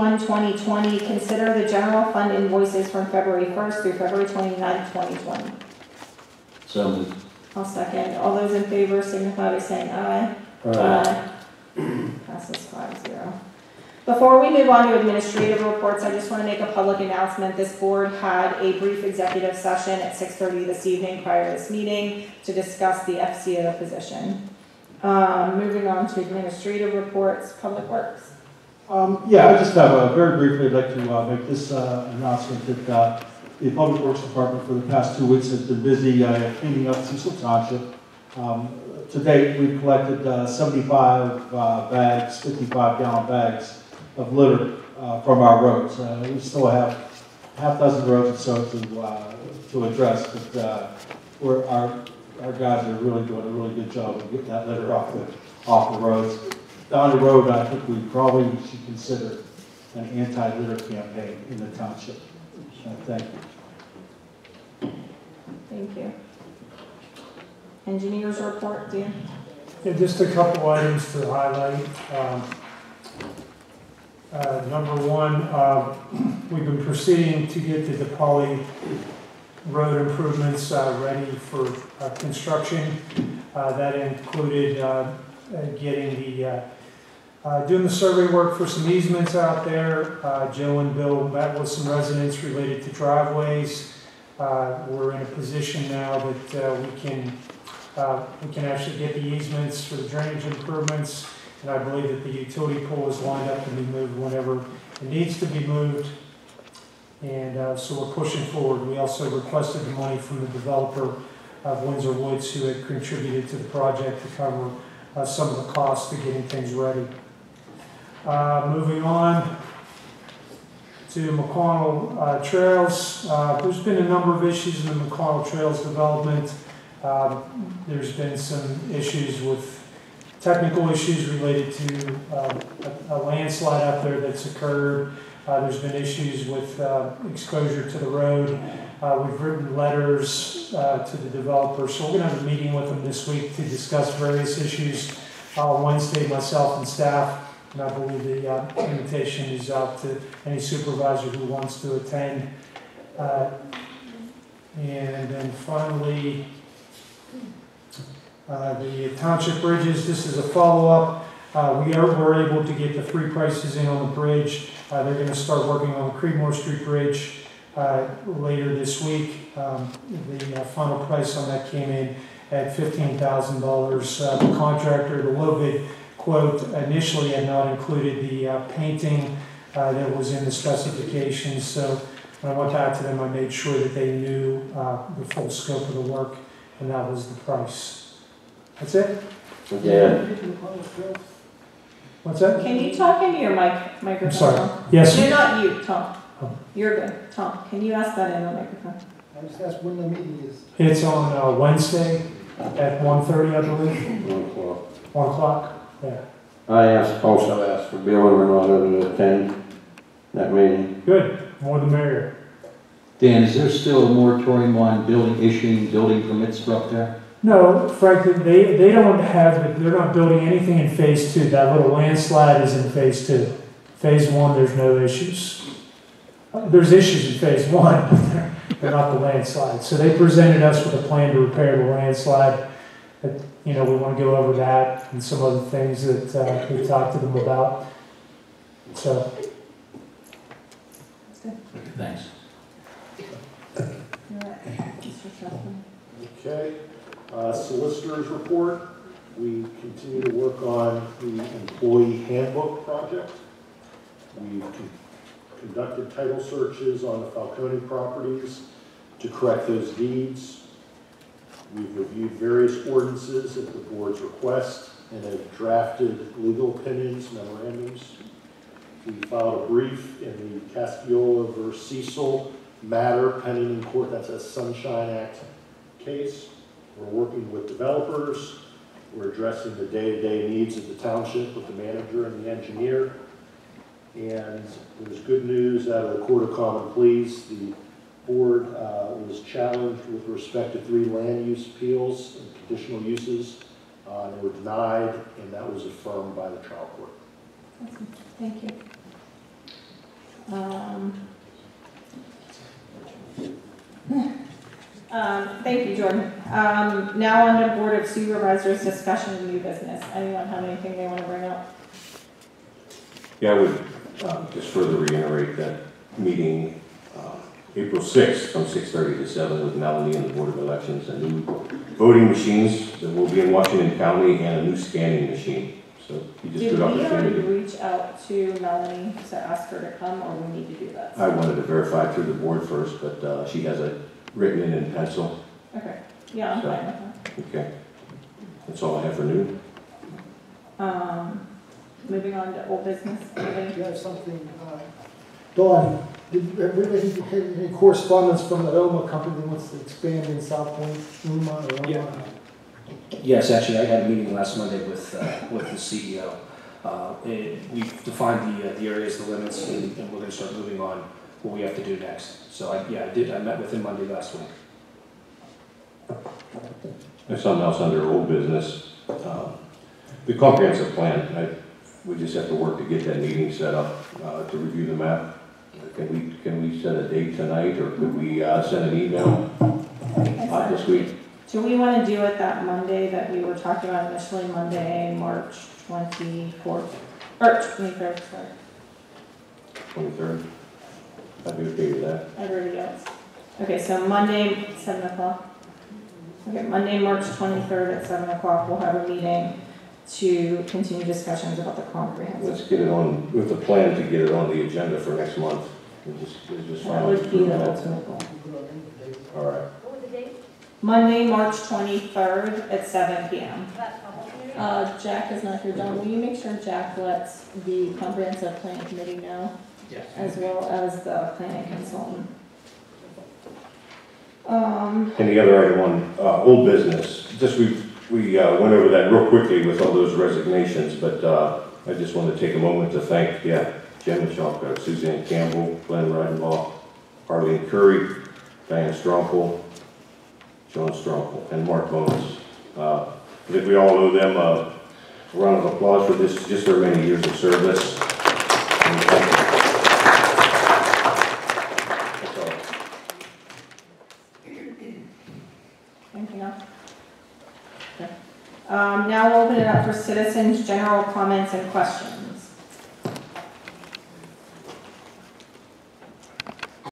2020, consider the general fund invoices from February 1st through February 29th, 2020. So moved. I'll second. All those in favor signify by saying aye. Aye. Passes 5-0. Before we move on to administrative reports, I just want to make a public announcement. This board had a brief executive session at 6:30 this evening prior to this meeting to discuss the FCO position. Moving on to administrative reports, Public Works. Yeah, I just have very briefly, I'd like to make this announcement that the Public Works Department for the past 2 weeks has been busy cleaning up Cecil Township. To date, we've collected 75 bags, 55-gallon bags of litter from our roads. We still have half dozen roads or so to address, but our guys are really doing a really good job of getting that litter off the roads. Down the road, I think we probably should consider an anti-litter campaign in the township. Thank you. Thank you. Engineers report, Dan? Yeah, just a couple items to highlight. Number one, we've been proceeding to get the DePauli road improvements ready for construction. That included getting doing the survey work for some easements out there. Joe and Bill met with some residents related to driveways. We're in a position now that we can actually get the easements for the drainage improvements, and I believe that the utility pole is lined up to be moved whenever it needs to be moved. And so we're pushing forward. We also requested the money from the developer of Windsor Woods, who had contributed to the project, to cover some of the costs to getting things ready. Moving on to McConnell Trails. There's been a number of issues in the McConnell Trails development. There's been some issues with technical issues related to a landslide out there that's occurred. There's been issues with exposure to the road. We've written letters to the developer, so we're going to have a meeting with them this week to discuss various issues. Wednesday, myself and staff, and I believe the invitation is out to any supervisor who wants to attend. And then finally, the township bridges. This is a follow-up. We're able to get the 3 prices in on the bridge. They're going to start working on the Creedmoor Street Bridge later this week. The final price on that came in at $15,000. The contractor, the low bid quote, initially had not included the painting that was in the specifications. So when I went out to them, I made sure that they knew the full scope of the work, and that was the price. That's it? Yeah. What's that? Can you talk into your microphone? I'm sorry. Tom? Yes. You're not you, Tom. Oh. You're good. Tom, can you ask that in the microphone? I just asked when the meeting is. It's on Wednesday at 1:30, I believe. 1 o'clock. 1 o'clock? Yeah. I also asked for Bill and Renata to attend that meeting. Good. More the merrier. Dan, is there still a moratorium on issuing building permits for up there? No, frankly, they don't have, they're not building anything in phase 2. That little landslide is in phase 2. Phase 1, there's no issues. There's issues in phase 1, but they're not the landslide. So they presented us with a plan to repair the landslide. We want to go over that and some other things that we talked to them about. So. Thanks. Okay. Solicitor's report. We continue to work on the employee handbook project. We've conducted title searches on the Falcone properties to correct those deeds. We've reviewed various ordinances at the board's request and have drafted legal opinions, memorandums. We filed a brief in the Casciola versus Cecil matter pending in court. That's a Sunshine Act case. We're working with developers. We're addressing the day-to-day needs of the township with the manager and the engineer. And there's good news out of the Court of Common Pleas. The board was challenged with respect to 3 land use appeals and conditional uses. They were denied, and that was affirmed by the trial court. Awesome. Thank you. Thank you, Jordan. Now on to Board of Supervisors discussion of new business. Anyone have anything they want to bring up? Yeah, I would just further reiterate that meeting April 6th from 6:30 to 7 with Melanie and the Board of Elections, and new voting machines that will be in Washington County and a new scanning machine. So you just Did good we already opportunity. reach out to Melanie to ask her to come, or we need to do that? I wanted to verify through the board first, but she has it written in pencil. Okay, yeah, I'm fine with Okay. That's all I have for new. that. Moving on to old business. Anything? You have something, Dawn, have we had any correspondence from the Elma company that wants to expand in South Point, Luma or Elma? Yeah. Yes, actually, I had a meeting last Monday with the CEO. We've defined the areas, the limits, and we're going to start moving on what we have to do next. So I met with him Monday last week. There's something else under old business. The comprehensive plan, we just have to work to get that meeting set up to review the map. Can we set a date tonight, or could we send an email this week? Do we want to do it that Monday that we were talking about initially, Monday, March 24th, or 23rd, sorry. 23rd? I'd be okay with that. Everybody else. Okay, so Monday, 7 o'clock. Okay, Monday, March 23rd at 7 o'clock, we'll have a meeting to continue discussions about the comprehensive. Let's get it on, with the plan to get it on the agenda for next month. We'll just That would be the ultimate goal. All right. What was the date? Monday, March 23rd at 7 p.m. That public hearing? Jack is not here. John, will you make sure Jack lets the comprehensive plan committee know? Yes. As well as the planning consultant. And the other item on old business, just we went over that real quickly with all those resignations, but I just want to take a moment to thank, Jim Michalka, Suzanne Campbell, Glenn Ridenbaugh, Arlene Curry, Diane Stronkel, John Stronkel, and Mark Bones. I think we all owe them a round of applause for this, just their many years of service. That's all. Anything else? Okay. Now we'll open it up for citizens' general comments and questions.